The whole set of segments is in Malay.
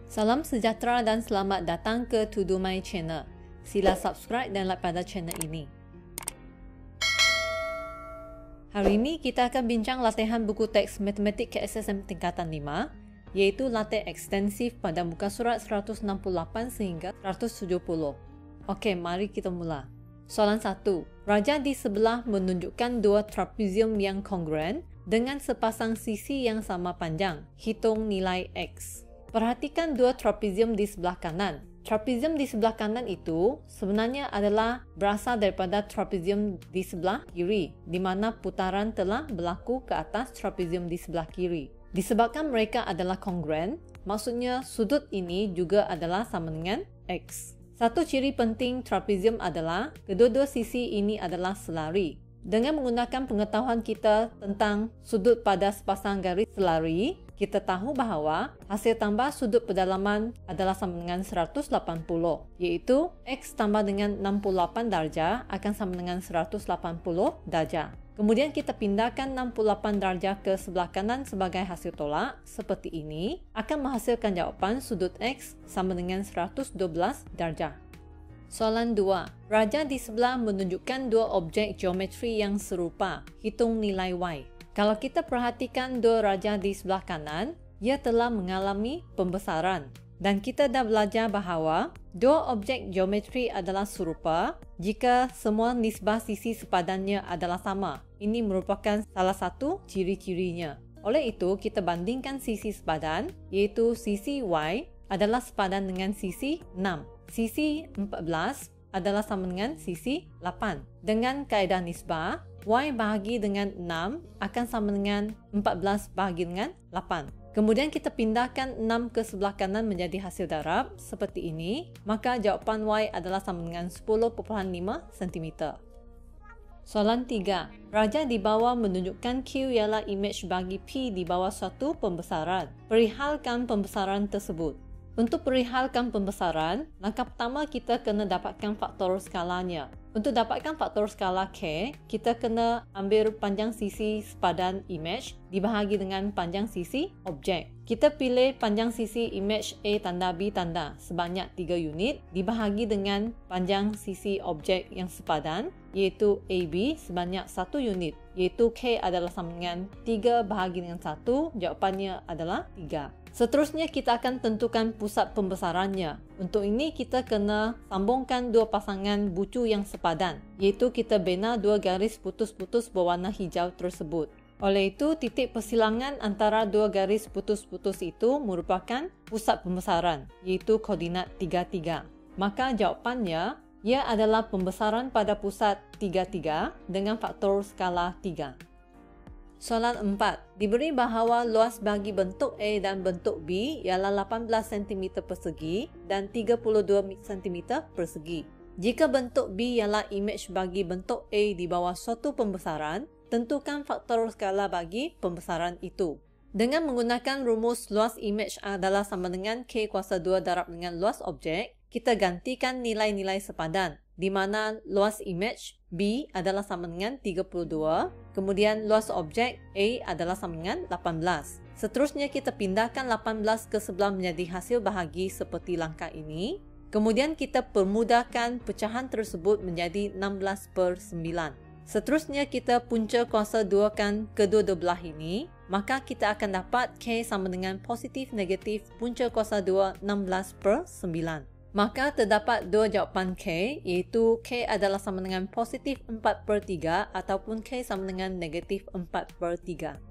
Salam sejahtera dan selamat datang ke To Do My Channel. Sila subscribe dan like pada channel ini. Hari ini kita akan bincang latihan buku teks Matematik KSSM tingkatan 5, iaitu latih ekstensif pada muka surat 168 sehingga 170. Okey, mari kita mula. Soalan 1. Raja di sebelah menunjukkan dua trapezium yang kongruen dengan sepasang sisi yang sama panjang. Hitung nilai X. Perhatikan dua trapezium di sebelah kanan. Trapezium di sebelah kanan itu sebenarnya adalah berasal daripada trapezium di sebelah kiri, di mana putaran telah berlaku ke atas trapezium di sebelah kiri. Disebabkan mereka adalah kongruen, maksudnya sudut ini juga adalah sama dengan X. Satu ciri penting trapezium adalah kedua-dua sisi ini adalah selari. Dengan menggunakan pengetahuan kita tentang sudut pada sepasang garis selari, kita tahu bahawa hasil tambah sudut pedalaman adalah sama dengan 180, iaitu X tambah dengan 68 darjah akan sama dengan 180 darjah. Kemudian kita pindahkan 68 darjah ke sebelah kanan sebagai hasil tolak, seperti ini, akan menghasilkan jawapan sudut X sama dengan 112 darjah. Soalan 2. Raja di sebelah menunjukkan dua objek geometri yang serupa. Hitung nilai Y. Kalau kita perhatikan dua raja di sebelah kanan, ia telah mengalami pembesaran. Dan kita dah belajar bahawa dua objek geometri adalah serupa jika semua nisbah sisi sepadannya adalah sama. Ini merupakan salah satu ciri-cirinya. Oleh itu, kita bandingkan sisi sepadan, iaitu sisi Y adalah sepadan dengan sisi 6. Sisi 14 adalah sama dengan sisi 8. Dengan kaedah nisbah, Y bahagi dengan 6 akan sama dengan 14 bahagi dengan 8. Kemudian kita pindahkan 6 ke sebelah kanan menjadi hasil darab seperti ini, maka jawapan Y adalah sama dengan 10.5 cm. Soalan 3. Raja di bawah menunjukkan Q ialah imej bagi P di bawah suatu pembesaran. Perihalkan pembesaran tersebut. Untuk perihalkan pembesaran, langkah pertama kita kena dapatkan faktor skalanya. Untuk dapatkan faktor skala K, kita kena ambil panjang sisi sepadan imej dibahagi dengan panjang sisi objek. Kita pilih panjang sisi imej A tanda B tanda sebanyak 3 unit dibahagi dengan panjang sisi objek yang sepadan, iaitu AB sebanyak 1 unit, iaitu K adalah sama dengan 3 bahagi dengan 1, jawapannya adalah 3. Seterusnya kita akan tentukan pusat pembesarannya. Untuk ini kita kena sambungkan dua pasangan bucu yang sepadan, iaitu kita bina dua garis putus-putus berwarna hijau tersebut. Oleh itu, titik persilangan antara dua garis putus-putus itu merupakan pusat pembesaran, iaitu koordinat 33. Maka jawapannya, ia adalah pembesaran pada pusat 33 dengan faktor skala 3. Soalan 4. Diberi bahawa luas bagi bentuk A dan bentuk B ialah 18 cm persegi dan 32 cm persegi. Jika bentuk B ialah imej bagi bentuk A di bawah suatu pembesaran, tentukan faktor skala bagi pembesaran itu. Dengan menggunakan rumus luas imej adalah sama dengan K kuasa 2 darab dengan luas objek, kita gantikan nilai-nilai sepadan, di mana luas imej B adalah sama dengan 32, kemudian luas objek A adalah sama dengan 18. Seterusnya kita pindahkan 18 ke sebelah menjadi hasil bahagi seperti langkah ini. Kemudian kita permudahkan pecahan tersebut menjadi 16/9. Seterusnya kita punca kuasa 2 kan kedua-dua belah ini, maka kita akan dapat K sama dengan positif negatif punca kuasa 2 16/9. Maka terdapat dua jawapan K, iaitu K adalah sama dengan positif 4/3 ataupun K sama dengan negatif 4/3.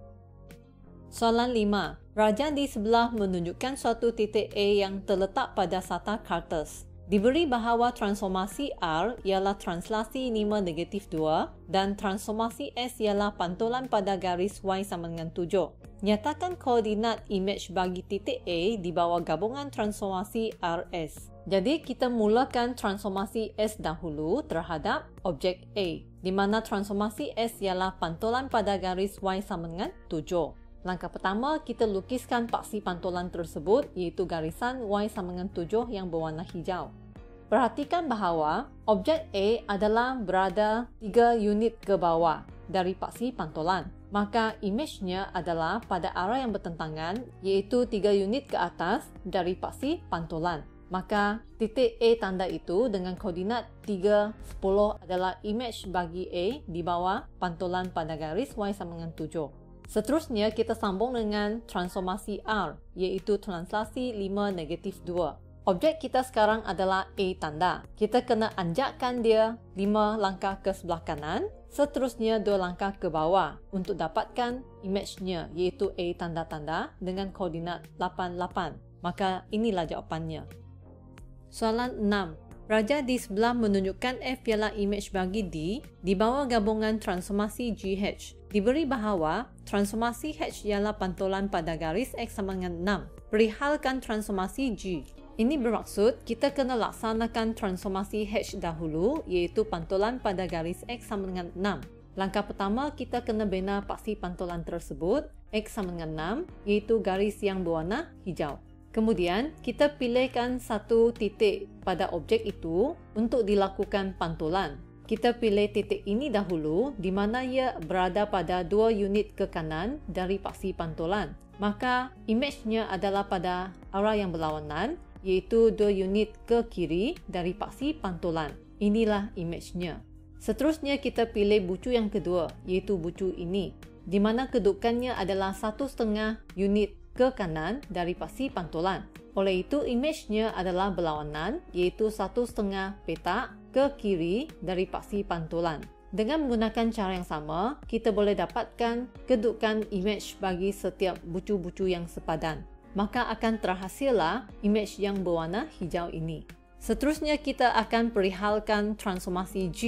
Soalan 5. Raja di sebelah menunjukkan suatu titik A yang terletak pada sata kertas. Diberi bahawa transformasi R ialah translasi 5 negatif 2 dan transformasi S ialah pantulan pada garis Y sama dengan 7. Nyatakan koordinat imej bagi titik A di bawah gabungan transformasi RS. Jadi kita mulakan transformasi S dahulu terhadap objek A, di mana transformasi S ialah pantulan pada garis Y sama dengan 7. Langkah pertama, kita lukiskan paksi pantulan tersebut, iaitu garisan Y sama dengan 7 yang berwarna hijau. Perhatikan bahawa objek A adalah berada 3 unit ke bawah dari paksi pantulan. maka imejnya adalah pada arah yang bertentangan, iaitu 3 unit ke atas dari paksi pantulan. Maka titik A tanda itu dengan koordinat 3, 10 adalah imej bagi A di bawah pantulan pada garis Y sama dengan 7. Seterusnya kita sambung dengan transformasi R, iaitu translasi 5 negatif 2. Objek kita sekarang adalah A tanda. Kita kena anjakkan dia 5 langkah ke sebelah kanan, seterusnya 2 langkah ke bawah untuk dapatkan imejnya, iaitu A tanda-tanda dengan koordinat 8, 8. Maka inilah jawapannya. Soalan 6. Raja di sebelah menunjukkan F ialah imej bagi D di bawah gabungan transformasi GH. Diberi bahawa transformasi H ialah pantulan pada garis X sama dengan 6. Perihalkan transformasi G. Ini bermaksud kita kena laksanakan transformasi H dahulu, iaitu pantulan pada garis X sama dengan 6. Langkah pertama, kita kena bina paksi pantulan tersebut X sama dengan 6, iaitu garis yang berwarna hijau. Kemudian, kita pilihkan satu titik pada objek itu untuk dilakukan pantulan. Kita pilih titik ini dahulu di mana ia berada pada 2 unit ke kanan dari paksi pantulan. Maka, imejnya adalah pada arah yang berlawanan, iaitu 2 unit ke kiri dari paksi pantulan. Inilah imejnya. Seterusnya, kita pilih bucu yang kedua, iaitu bucu ini, di mana kedudukannya adalah 1,5 unit ke kanan dari paksi pantulan. Oleh itu, imejnya adalah berlawanan, iaitu 1,5 petak ke kiri dari paksi pantulan. Dengan menggunakan cara yang sama, kita boleh dapatkan kedudukan imej bagi setiap bucu-bucu yang sepadan. Maka akan terhasillah imej yang berwarna hijau ini. Seterusnya, kita akan perihalkan transformasi G.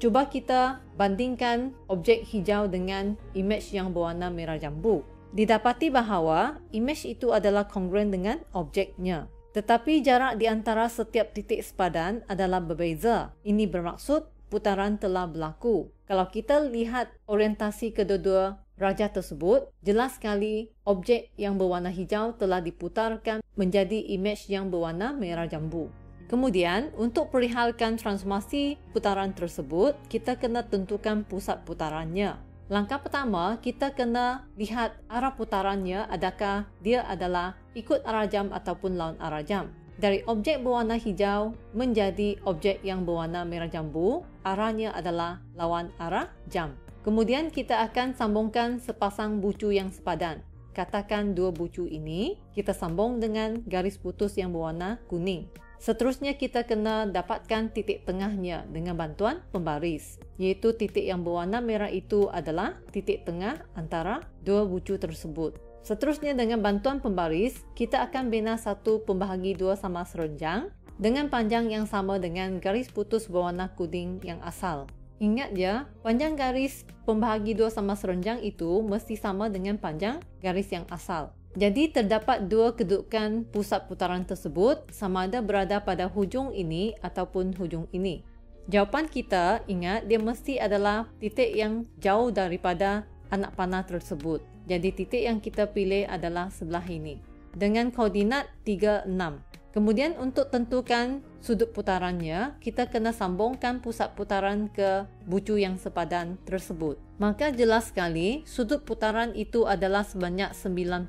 Cuba kita bandingkan objek hijau dengan imej yang berwarna merah jambu. Didapati bahawa imej itu adalah kongruen dengan objeknya. Tetapi jarak di antara setiap titik sepadan adalah berbeza. Ini bermaksud putaran telah berlaku. Kalau kita lihat orientasi kedua-dua raja tersebut, jelas sekali objek yang berwarna hijau telah diputarkan menjadi imej yang berwarna merah jambu. Kemudian, untuk perihalkan transformasi putaran tersebut, kita kena tentukan pusat putarannya. Langkah pertama, kita kena lihat arah putarannya, adakah dia adalah ikut arah jam ataupun lawan arah jam. Dari objek berwarna hijau menjadi objek yang berwarna merah jambu, arahnya adalah lawan arah jam. Kemudian kita akan sambungkan sepasang bucu yang sepadan. Katakan 2 bucu ini, kita sambung dengan garis putus yang berwarna kuning. Seterusnya kita kena dapatkan titik tengahnya dengan bantuan pembaris, iaitu titik yang berwarna merah itu adalah titik tengah antara 2 bucu tersebut. Seterusnya dengan bantuan pembaris, kita akan bina satu pembahagi 2 sama serenjang dengan panjang yang sama dengan garis putus berwarna kuning yang asal. Ingat ya, panjang garis pembahagi 2 sama serenjang itu mesti sama dengan panjang garis yang asal. Jadi terdapat 2 kedudukan pusat putaran tersebut sama ada berada pada hujung ini ataupun hujung ini. Jawapan kita, ingat, dia mesti adalah titik yang jauh daripada anak panah tersebut. Jadi titik yang kita pilih adalah sebelah ini dengan koordinat 3, 6. Kemudian untuk tentukan sudut putarannya, kita kena sambungkan pusat putaran ke bucu yang sepadan tersebut. Maka jelas sekali sudut putaran itu adalah sebanyak 90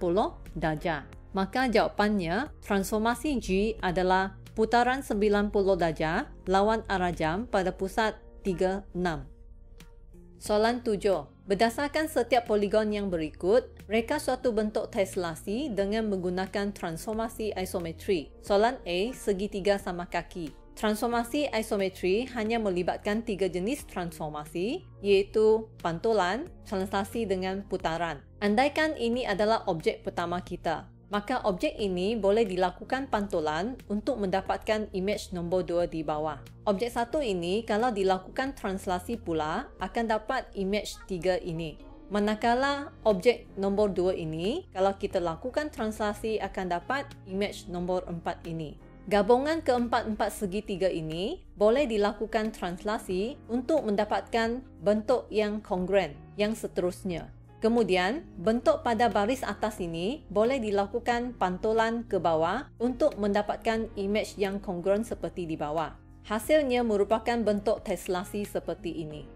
darjah. Maka jawapannya, transformasi G adalah putaran 90 darjah lawan arah jam pada pusat 3, 6. Soalan 7. Berdasarkan setiap poligon yang berikut, reka suatu bentuk teslasi dengan menggunakan transformasi isometri. Soalan A, segitiga sama kaki. Transformasi isometri hanya melibatkan 3 jenis transformasi, iaitu pantulan, translasi dengan putaran. Andaikan ini adalah objek pertama kita, maka objek ini boleh dilakukan pantulan untuk mendapatkan imej nombor 2 di bawah. Objek 1 ini kalau dilakukan translasi pula akan dapat imej 3 ini. Manakala objek nombor 2 ini kalau kita lakukan translasi akan dapat imej nombor 4 ini. Gabungan keempat-empat segitiga ini boleh dilakukan translasi untuk mendapatkan bentuk yang kongruen yang seterusnya. Kemudian, bentuk pada baris atas ini boleh dilakukan pantulan ke bawah untuk mendapatkan imej yang kongruen seperti di bawah. Hasilnya merupakan bentuk teslasi seperti ini.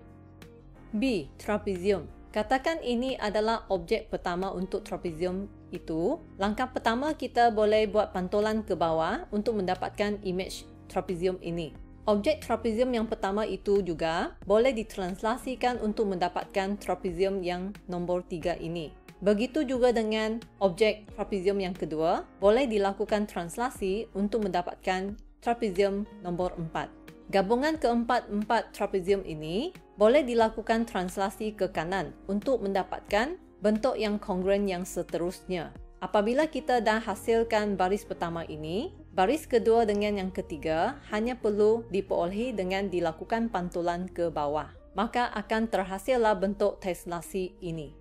B. Trapezium. Katakan ini adalah objek pertama untuk trapezium itu. Langkah pertama kita boleh buat pantulan ke bawah untuk mendapatkan imej trapezium ini. Objek trapezium yang pertama itu juga boleh ditranslasikan untuk mendapatkan trapezium yang nombor 3 ini. Begitu juga dengan objek trapezium yang kedua, boleh dilakukan translasi untuk mendapatkan trapezium nombor 4. Gabungan keempat-empat trapezium ini boleh dilakukan translasi ke kanan untuk mendapatkan bentuk yang kongruen yang seterusnya. Apabila kita dah hasilkan baris pertama ini, baris kedua dengan yang ketiga hanya perlu diperolehi dengan dilakukan pantulan ke bawah. Maka akan terhasillah bentuk teslasi ini.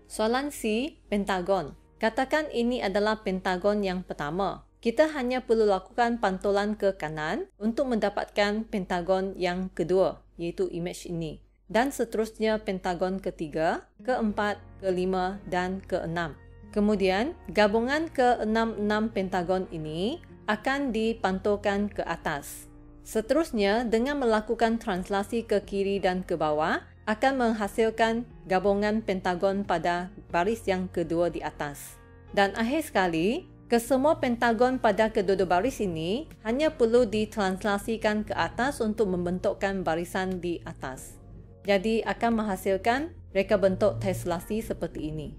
Soalan C, pentagon. Katakan ini adalah pentagon yang pertama. Kita hanya perlu lakukan pantulan ke kanan untuk mendapatkan pentagon yang kedua, iaitu imej ini. Dan seterusnya pentagon ketiga, keempat, kelima dan keenam. Kemudian, gabungan ke-6 pentagon ini akan dipantulkan ke atas. Seterusnya, dengan melakukan translasi ke kiri dan ke bawah, akan menghasilkan gabungan pentagon pada baris yang kedua di atas. Dan akhir sekali, kesemua pentagon pada kedua-dua baris ini hanya perlu ditranslasikan ke atas untuk membentukkan barisan di atas. Jadi akan menghasilkan reka bentuk teslasi seperti ini.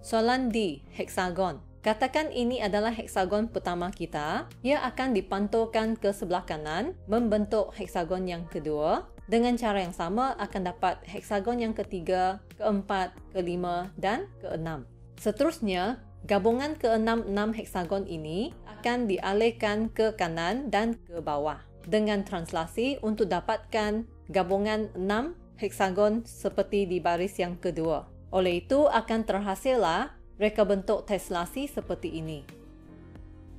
Soalan D, heksagon. Katakan ini adalah heksagon pertama kita. Ia akan dipantulkan ke sebelah kanan membentuk heksagon yang kedua. Dengan cara yang sama akan dapat heksagon yang ketiga, keempat, kelima dan keenam. Seterusnya, gabungan ke-6 heksagon ini akan dialihkan ke kanan dan ke bawah dengan translasi untuk dapatkan gabungan 6 heksagon seperti di baris yang kedua. Oleh itu akan terhasillah reka bentuk teslasi seperti ini.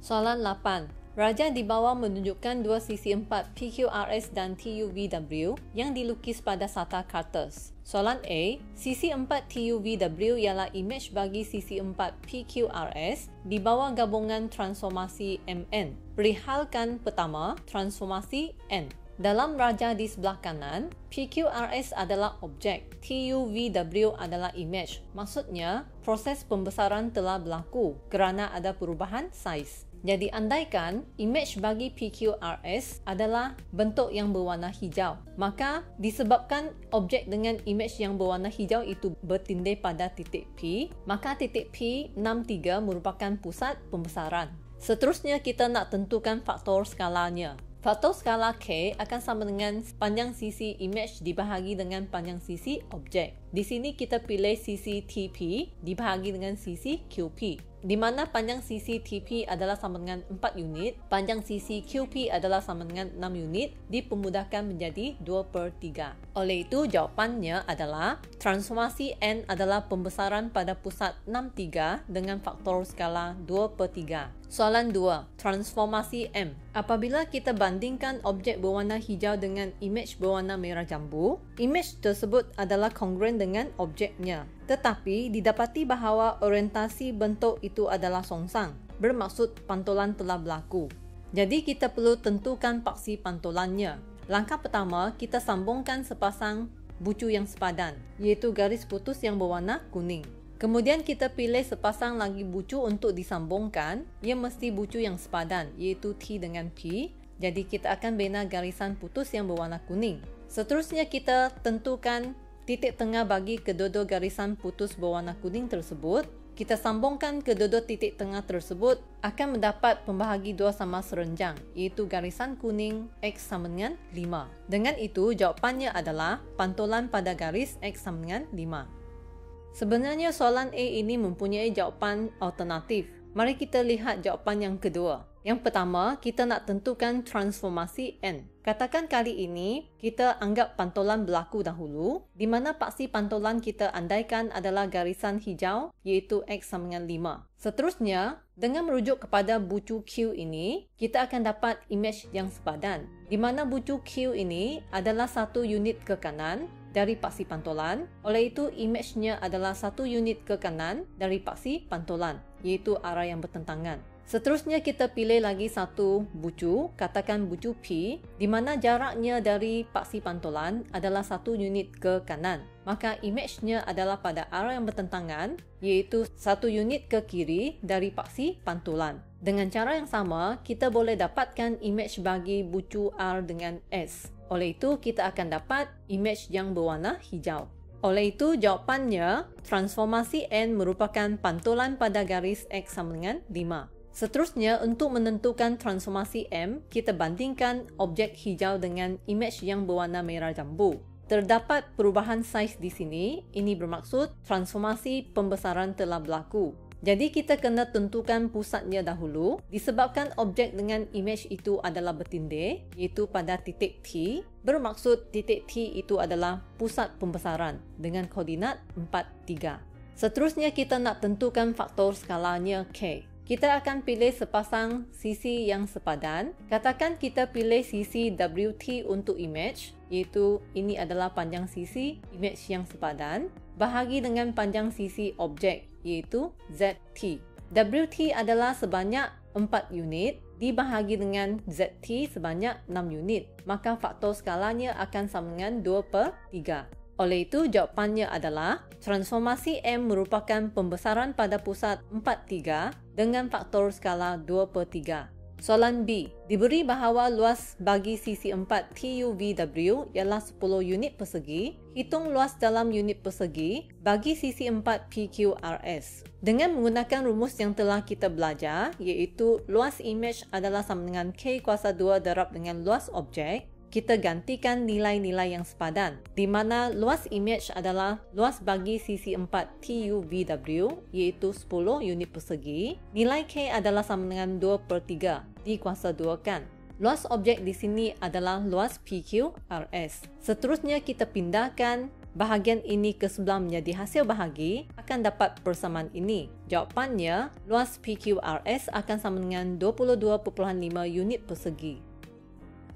Soalan 8. Raja di bawah menunjukkan dua sisi 4 PQRS dan TUVW yang dilukis pada sata kertas. Soalan A. Sisi 4 TUVW ialah imej bagi sisi 4 PQRS di bawah gabungan transformasi MN. Perihalkan pertama, transformasi N. Dalam raja di sebelah kanan, PQRS adalah objek, TUVW adalah imej. Maksudnya, proses pembesaran telah berlaku kerana ada perubahan saiz. Jadi andaikan imej bagi PQRS adalah bentuk yang berwarna hijau, maka disebabkan objek dengan imej yang berwarna hijau itu bertindih pada titik P, maka titik P63 merupakan pusat pembesaran. Seterusnya kita nak tentukan faktor skalanya. Faktor skala K akan sama dengan panjang sisi imej dibahagi dengan panjang sisi objek. Di sini kita pilih sisi TP dibahagi dengan sisi QP, di mana panjang sisi TP adalah sama dengan 4 unit, panjang sisi QP adalah sama dengan 6 unit, dipemudahkan menjadi 2/3. Oleh itu, jawapannya adalah transformasi N adalah pembesaran pada pusat 63 dengan faktor skala 2/3. Soalan 2. Transformasi M. Apabila kita bandingkan objek berwarna hijau dengan imej berwarna merah jambu, imej tersebut adalah kongruen dengan objeknya. Tetapi didapati bahawa orientasi bentuk itu adalah songsang, bermaksud pantulan telah berlaku. Jadi kita perlu tentukan paksi pantulannya. Langkah pertama, kita sambungkan sepasang bucu yang sepadan, iaitu garis putus yang berwarna kuning. Kemudian kita pilih sepasang lagi bucu untuk disambungkan. Ia mesti bucu yang sepadan, iaitu T dengan P. Jadi kita akan bina garisan putus yang berwarna kuning. Seterusnya kita tentukan titik tengah bagi kedua-dua garisan putus berwarna kuning tersebut. Kita sambungkan kedua-dua titik tengah tersebut akan mendapat pembahagi dua sama serenjang, iaitu garisan kuning X sama dengan 5. Dengan itu, jawapannya adalah pantulan pada garis X sama dengan 5. Sebenarnya soalan A ini mempunyai jawapan alternatif. Mari kita lihat jawapan yang kedua. Yang pertama, kita nak tentukan transformasi N. Katakan kali ini, kita anggap pantulan berlaku dahulu, di mana paksi pantulan kita andaikan adalah garisan hijau, iaitu X sama dengan 5. Seterusnya, dengan merujuk kepada bucu Q ini, kita akan dapat imej yang sepadan, di mana bucu Q ini adalah 1 unit ke kanan dari paksi pantulan. Oleh itu, imejnya adalah 1 unit ke kanan dari paksi pantulan, iaitu arah yang bertentangan. Seterusnya kita pilih lagi satu bucu, katakan bucu P, di mana jaraknya dari paksi pantulan adalah 1 unit ke kanan. Maka imejnya adalah pada arah yang bertentangan, iaitu 1 unit ke kiri dari paksi pantulan. Dengan cara yang sama, kita boleh dapatkan imej bagi bucu R dengan S. Oleh itu, kita akan dapat imej yang berwarna hijau. Oleh itu, jawapannya, transformasi N merupakan pantulan pada garis X sama dengan 5. Seterusnya, untuk menentukan transformasi M, kita bandingkan objek hijau dengan imej yang berwarna merah jambu. Terdapat perubahan saiz di sini, ini bermaksud transformasi pembesaran telah berlaku. Jadi kita kena tentukan pusatnya dahulu, disebabkan objek dengan imej itu adalah bertindih, iaitu pada titik T, bermaksud titik T itu adalah pusat pembesaran dengan koordinat 4, 3. Seterusnya kita nak tentukan faktor skalanya K. Kita akan pilih sepasang sisi yang sepadan. Katakan kita pilih sisi WT untuk imej, iaitu ini adalah panjang sisi imej yang sepadan, bahagi dengan panjang sisi objek, iaitu ZT. WT adalah sebanyak 4 unit, dibahagi dengan ZT sebanyak 6 unit. Maka faktor skalanya akan sama dengan 2/3. Oleh itu, jawapannya adalah transformasi M merupakan pembesaran pada pusat 4, 3 dengan faktor skala 2/3. Soalan B. Diberi bahawa luas bagi sisi 4 TUVW ialah 10 unit persegi. Hitung luas dalam unit persegi bagi sisi 4 PQRS. Dengan menggunakan rumus yang telah kita belajar, iaitu luas imej adalah sama dengan K kuasa 2 darab dengan luas objek, kita gantikan nilai-nilai yang sepadan, di mana luas imej adalah luas bagi sisi 4 TUVW, iaitu 10 unit persegi. Nilai K adalah sama dengan 2/3 dikuasa 2 kan. Luas objek di sini adalah luas PQRS. Seterusnya kita pindahkan bahagian ini ke sebelah menjadi hasil bahagi, akan dapat persamaan ini. Jawapannya, luas PQRS akan sama dengan 22.5 unit persegi.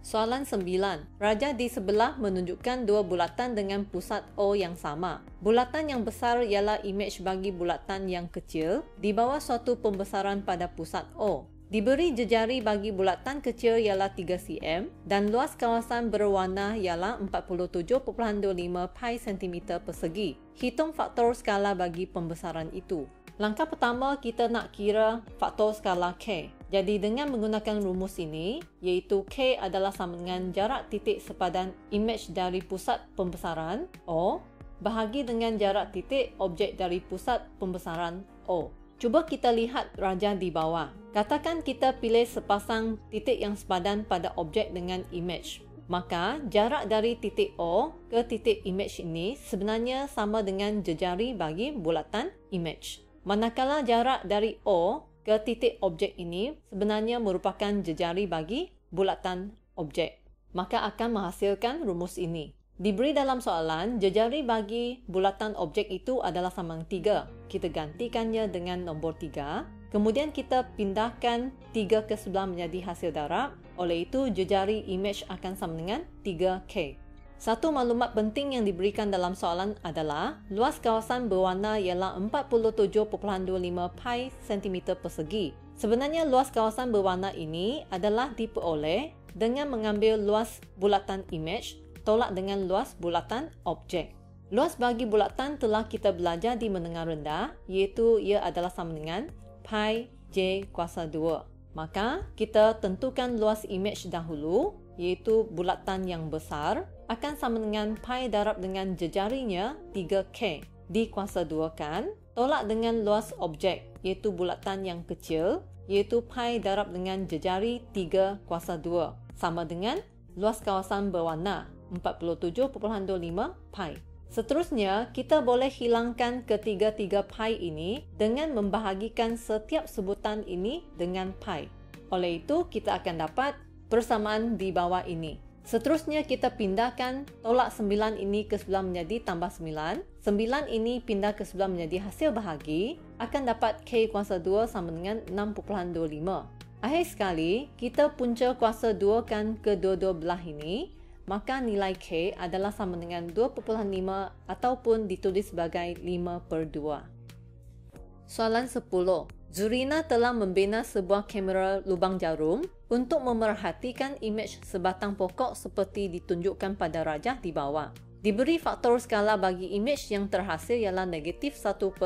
Soalan 9. Raja di sebelah menunjukkan dua bulatan dengan pusat O yang sama. Bulatan yang besar ialah imej bagi bulatan yang kecil di bawah suatu pembesaran pada pusat O. Diberi jejari bagi bulatan kecil ialah 3 cm dan luas kawasan berwarna ialah 47.25 pi cm persegi. Hitung faktor skala bagi pembesaran itu. Langkah pertama, kita nak kira faktor skala K. Jadi dengan menggunakan rumus ini, iaitu K adalah sama dengan jarak titik sepadan imej dari pusat pembesaran O bahagi dengan jarak titik objek dari pusat pembesaran O. Cuba kita lihat raja di bawah. Katakan kita pilih sepasang titik yang sepadan pada objek dengan imej. Maka jarak dari titik O ke titik imej ini sebenarnya sama dengan jejari bagi bulatan imej. Manakala jarak dari O ke titik objek ini sebenarnya merupakan jejari bagi bulatan objek, maka akan menghasilkan rumus ini. Diberi dalam soalan, jejari bagi bulatan objek itu adalah sama dengan 3. Kita gantikannya dengan nombor 3. Kemudian kita pindahkan 3 ke sebelah menjadi hasil darab. Oleh itu, jejari imej akan sama dengan 3K. Satu maklumat penting yang diberikan dalam soalan adalah luas kawasan berwarna ialah 47.25 pi cm persegi. Sebenarnya luas kawasan berwarna ini adalah diperoleh dengan mengambil luas bulatan imej tolak dengan luas bulatan objek. Luas bagi bulatan telah kita belajar di menengah rendah, iaitu ia adalah sama dengan pi j kuasa 2. Maka kita tentukan luas imej dahulu, iaitu bulatan yang besar akan sama dengan pi darab dengan jejarinya 3K dikuasa 2 kan, tolak dengan luas objek iaitu bulatan yang kecil iaitu pi darab dengan jejari 3 kuasa 2 sama dengan luas kawasan berwarna 47.25 pi. Seterusnya, kita boleh hilangkan ketiga-tiga pi ini dengan membahagikan setiap sebutan ini dengan pi. Oleh itu, kita akan dapat persamaan di bawah ini. Seterusnya kita pindahkan tolak 9 ini ke sebelah menjadi tambah 9. 9 ini pindah ke sebelah menjadi hasil bahagi. Akan dapat K kuasa 2 sama dengan 6.25. Akhir sekali, kita punca kuasa 2 kan ke dua-dua belah ini. Maka nilai K adalah sama dengan 2.5 ataupun ditulis sebagai 5/2. Soalan 10. Zurina telah membina sebuah kamera lubang jarum untuk memerhatikan imej sebatang pokok seperti ditunjukkan pada rajah di bawah. Diberi faktor skala bagi imej yang terhasil ialah negatif 1/80.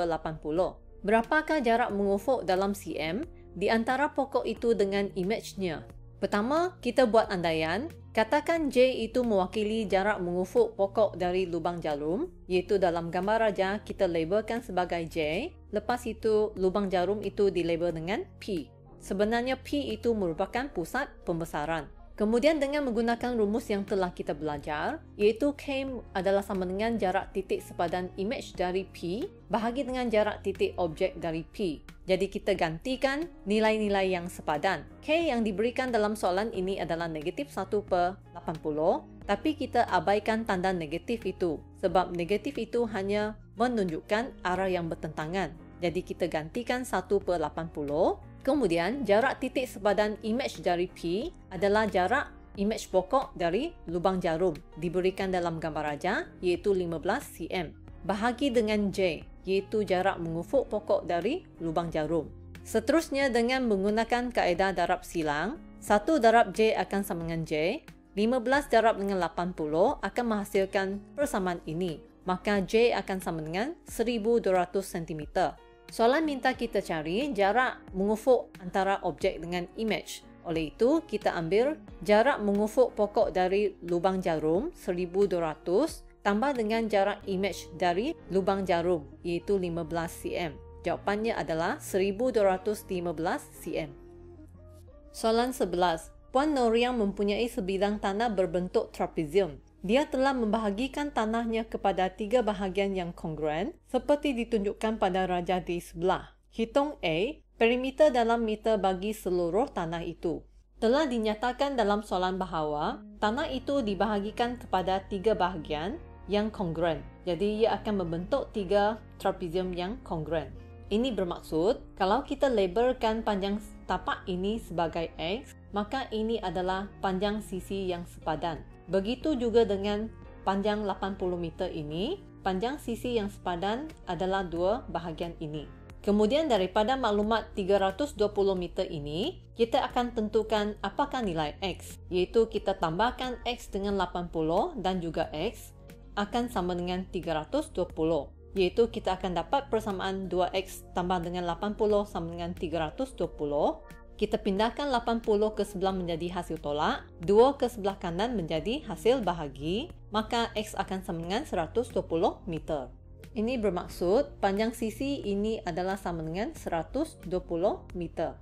Berapakah jarak mengufuk dalam cm di antara pokok itu dengan imejnya? Pertama, kita buat andaian. Katakan J itu mewakili jarak mengufuk pokok dari lubang jarum, iaitu dalam gambar raja kita labelkan sebagai J. Lepas itu, lubang jarum itu dilabel dengan P. Sebenarnya P itu merupakan pusat pembesaran. Kemudian dengan menggunakan rumus yang telah kita belajar, iaitu K adalah sama dengan jarak titik sepadan imej dari P bahagi dengan jarak titik objek dari P. Jadi kita gantikan nilai-nilai yang sepadan. K yang diberikan dalam soalan ini adalah negatif 1/80, tapi kita abaikan tanda negatif itu sebab negatif itu hanya menunjukkan arah yang bertentangan. Jadi kita gantikan 1/80. Kemudian, jarak titik sepadan imej dari P adalah jarak imej pokok dari lubang jarum diberikan dalam gambar raja iaitu 15 cm. Bahagi dengan J iaitu jarak mengufuk pokok dari lubang jarum. Seterusnya dengan menggunakan kaedah darab silang, 1 darab J akan sama dengan J, 15 darab dengan 80 akan menghasilkan persamaan ini. Maka J akan sama dengan 1200 cm. Soalan minta kita cari jarak mengufuk antara objek dengan imej. Oleh itu, kita ambil jarak mengufuk pokok dari lubang jarum 1200 tambah dengan jarak imej dari lubang jarum iaitu 15 cm. Jawapannya adalah 1215 cm. Soalan 11. Puan Noriang mempunyai sebidang tanah berbentuk trapezium. Dia telah membahagikan tanahnya kepada 3 bahagian yang kongruen seperti ditunjukkan pada raja di sebelah. Hitung A, perimeter dalam meter bagi seluruh tanah itu. Telah dinyatakan dalam soalan bahawa tanah itu dibahagikan kepada 3 bahagian yang kongruen. Jadi ia akan membentuk 3 trapezium yang kongruen. Ini bermaksud kalau kita labelkan panjang tapak ini sebagai X, maka ini adalah panjang sisi yang sepadan. Begitu juga dengan panjang 80 meter ini, panjang sisi yang sepadan adalah 2 bahagian ini. Kemudian daripada maklumat 320 meter ini, kita akan tentukan apakah nilai X, iaitu kita tambahkan X dengan 80 dan juga X akan sama dengan 320, iaitu kita akan dapat persamaan 2X tambah dengan 80 sama dengan 320. Kita pindahkan 80 ke sebelah menjadi hasil tolak, 2 ke sebelah kanan menjadi hasil bahagi, maka X akan sama dengan 120 meter. Ini bermaksud panjang sisi ini adalah sama dengan 120 meter.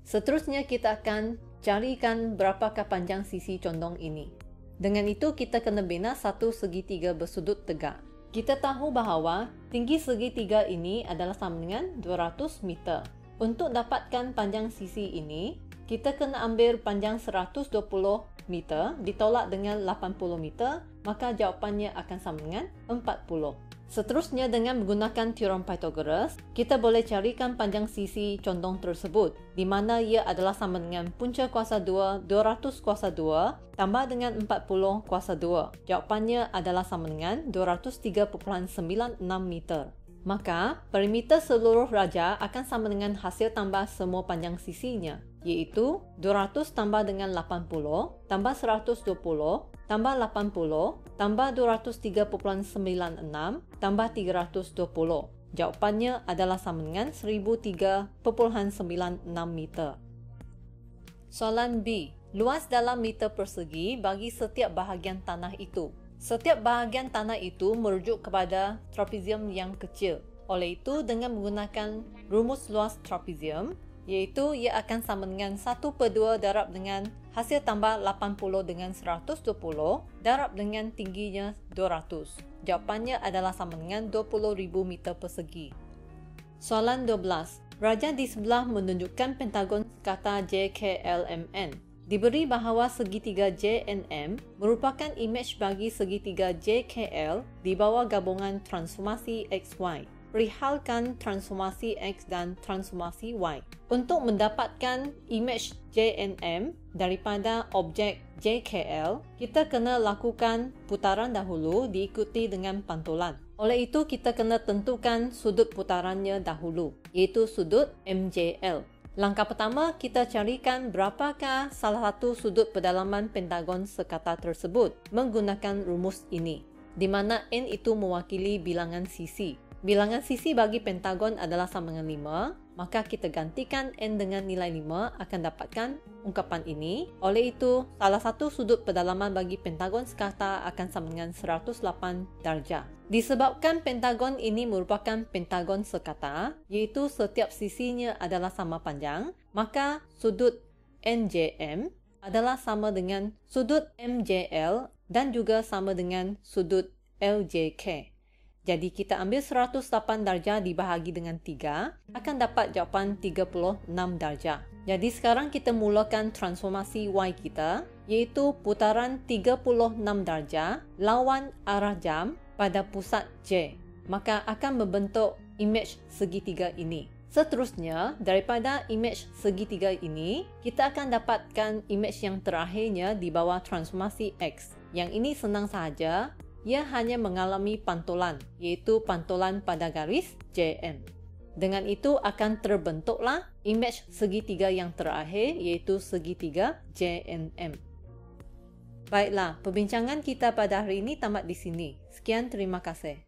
Seterusnya kita akan carikan berapakah panjang sisi condong ini. Dengan itu kita kena bina satu segitiga bersudut tegak. Kita tahu bahawa tinggi segitiga ini adalah sama dengan 200 meter. Untuk dapatkan panjang sisi ini, kita kena ambil panjang 120 meter ditolak dengan 80 meter, maka jawapannya akan sama dengan 40. Seterusnya dengan menggunakan teorem Pythagoras, kita boleh carikan panjang sisi condong tersebut, di mana ia adalah sama dengan punca kuasa 2, 200 kuasa 2, tambah dengan 40 kuasa 2. Jawapannya adalah sama dengan 203.96 meter. Maka, perimeter seluruh raja akan sama dengan hasil tambah semua panjang sisinya, iaitu 200 tambah dengan 80, tambah 120, tambah 80, tambah 203.96, tambah 320. Jawapannya adalah sama dengan 1003.96 meter. Soalan B. Luas dalam meter persegi bagi setiap bahagian tanah itu. Setiap bahagian tanah itu merujuk kepada trapezium yang kecil. Oleh itu, dengan menggunakan rumus luas trapezium, iaitu ia akan sama dengan 1/2 darab dengan hasil tambah 80 dengan 120 darab dengan tingginya 200. Jawapannya adalah sama dengan 20,000 meter persegi. Soalan 12. Raja di sebelah menunjukkan pentagon sekata JKLMN. Diberi bahawa segitiga JNM merupakan imej bagi segitiga JKL di bawah gabungan transformasi XY. Perihalkan transformasi X dan transformasi Y. Untuk mendapatkan imej JNM daripada objek JKL, kita kena lakukan putaran dahulu diikuti dengan pantulan. Oleh itu, kita kena tentukan sudut putarannya dahulu, iaitu sudut MJL. Langkah pertama, kita carikan berapakah salah satu sudut pedalaman pentagon sekata tersebut menggunakan rumus ini, di mana N itu mewakili bilangan sisi. Bilangan sisi bagi pentagon adalah sama dengan 5, maka kita gantikan N dengan nilai 5 akan dapatkan ungkapan ini. Oleh itu, salah satu sudut pedalaman bagi pentagon sekata akan sama dengan 108 darjah. Disebabkan pentagon ini merupakan pentagon sekata, iaitu setiap sisinya adalah sama panjang, maka sudut NJM adalah sama dengan sudut MJL dan juga sama dengan sudut LJK. Jadi kita ambil 108 darjah dibahagi dengan 3, akan dapat jawapan 36 darjah. Jadi sekarang kita mulakan transformasi Y kita, iaitu putaran 36 darjah lawan arah jam pada pusat J. Maka akan membentuk imej segitiga ini. Seterusnya, daripada imej segitiga ini, kita akan dapatkan imej yang terakhirnya di bawah transformasi X. Yang ini senang sahaja. Ia hanya mengalami pantulan, iaitu pantulan pada garis JM. Dengan itu akan terbentuklah imej segitiga yang terakhir, iaitu segitiga JNM. Baiklah, perbincangan kita pada hari ini tamat di sini. Sekian, terima kasih.